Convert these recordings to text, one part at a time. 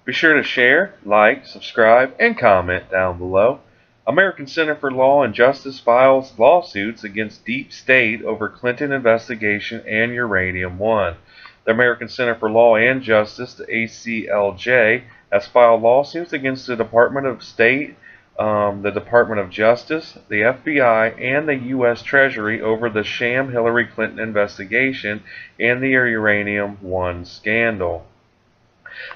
Be sure to share, like, subscribe, and comment down below. American Center for Law and Justice files lawsuits against Deep State over Clinton investigation and Uranium One. The American Center for Law and Justice, the ACLJ, has filed lawsuits against the Department of State, the Department of Justice, the FBI, and the U.S. Treasury over the sham Hillary Clinton investigation and the Uranium One scandal.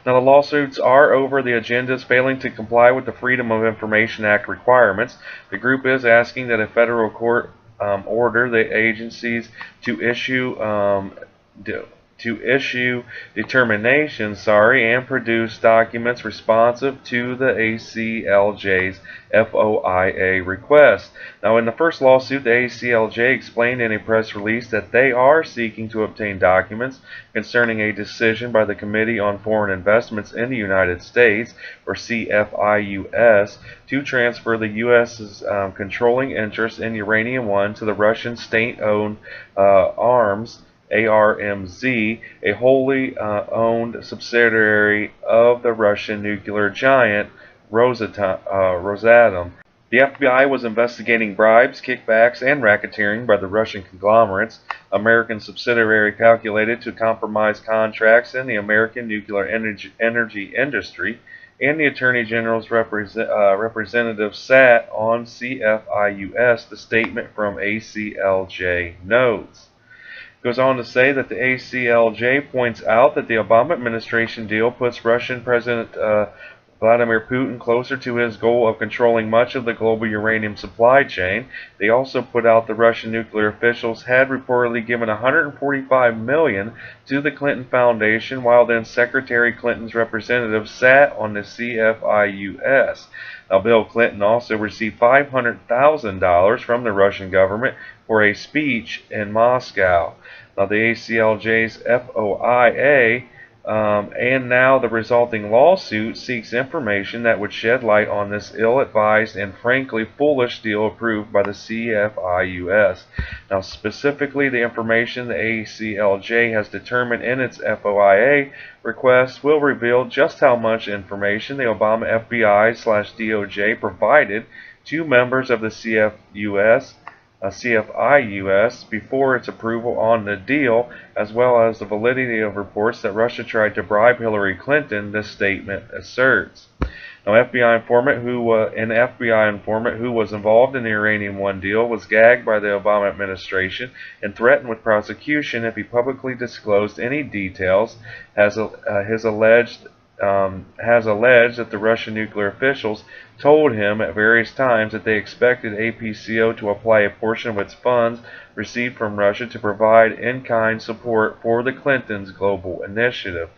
Now, the lawsuits are over the agendas failing to comply with the Freedom of Information Act requirements. The group is asking that a federal court order the agencies to issue determinations, and produce documents responsive to the ACLJ's FOIA request. Now, in the first lawsuit, the ACLJ explained in a press release that they are seeking to obtain documents concerning a decision by the Committee on Foreign Investments in the United States, or CFIUS, to transfer the U.S.'s controlling interest in Uranium One to the Russian state-owned arms ARMZ, a wholly owned subsidiary of the Russian nuclear giant Rosatom. The FBI was investigating bribes, kickbacks, and racketeering by the Russian conglomerates. American subsidiary calculated to compromise contracts in the American nuclear energy industry, and the Attorney General's representative sat on CFIUS, the statement from ACLJ notes. Goes on to say that the ACLJ points out that the Obama administration deal puts Russian President Vladimir Putin closer to his goal of controlling much of the global uranium supply chain. They also put out the Russian nuclear officials had reportedly given $145 million to the Clinton Foundation, while then Secretary Clinton's representative sat on the CFIUS. Now, Bill Clinton also received $500,000 from the Russian government for a speech in Moscow. Now, the ACLJ's FOIA and now the resulting lawsuit seeks information that would shed light on this ill-advised and frankly foolish deal approved by the CFIUS. Now, specifically, the information the ACLJ has determined in its FOIA request will reveal just how much information the Obama FBI/DOJ provided to members of the CFIUS before its approval on the deal, as well as the validity of reports that Russia tried to bribe Hillary Clinton, this statement asserts. Now, an FBI informant who was involved in the Uranium One deal was gagged by the Obama administration and threatened with prosecution if he publicly disclosed any details, has alleged that the Russian nuclear officials told him at various times that they expected APCO to apply a portion of its funds received from Russia to provide in-kind support for the Clintons' global initiative.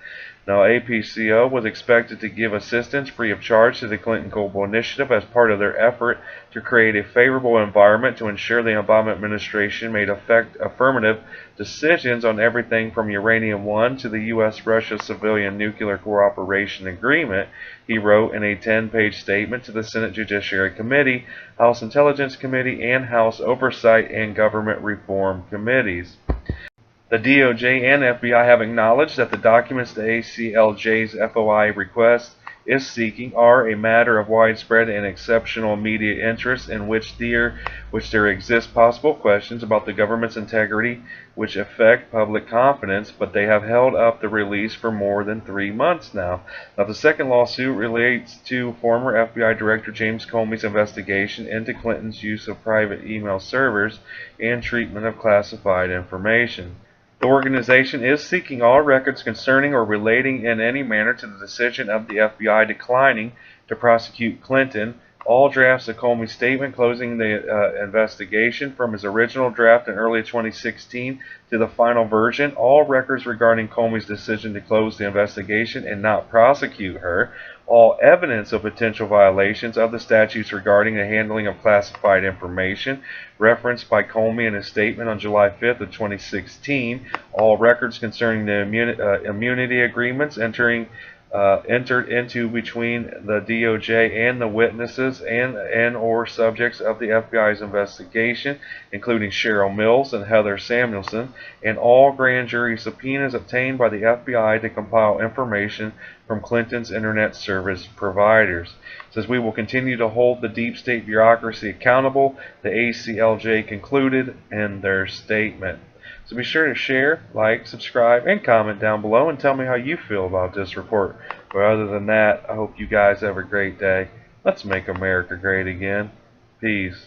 Now, APCO was expected to give assistance free of charge to the Clinton Global Initiative as part of their effort to create a favorable environment to ensure the Obama administration made affirmative decisions on everything from Uranium One to the U.S.-Russia Civilian Nuclear Cooperation Agreement, he wrote in a 10-page statement to the Senate Judiciary Committee, House Intelligence Committee, and House Oversight and Government Reform Committees. The DOJ and FBI have acknowledged that the documents the ACLJ's FOI request is seeking are a matter of widespread and exceptional media interest in which there exist possible questions about the government's integrity which affect public confidence, but they have held up the release for more than 3 months now. Now, the second lawsuit relates to former FBI Director James Comey's investigation into Clinton's use of private email servers and treatment of classified information. The organization is seeking all records concerning or relating in any manner to the decision of the FBI declining to prosecute Clinton, all drafts of Comey's statement closing the investigation from his original draft in early 2016 to the final version, all records regarding Comey's decision to close the investigation and not prosecute her, all evidence of potential violations of the statutes regarding the handling of classified information referenced by Comey in his statement on July 5th of 2016, all records concerning the immunity agreements entering entered into between the DOJ and the witnesses and or subjects of the FBI's investigation, including Cheryl Mills and Heather Samuelson, and all grand jury subpoenas obtained by the FBI to compile information from Clinton's internet service providers. It says we will continue to hold the deep state bureaucracy accountable, the ACLJ concluded in their statement. So be sure to share, like, subscribe, and comment down below and tell me how you feel about this report. But other than that, I hope you guys have a great day. Let's make America great again. Peace.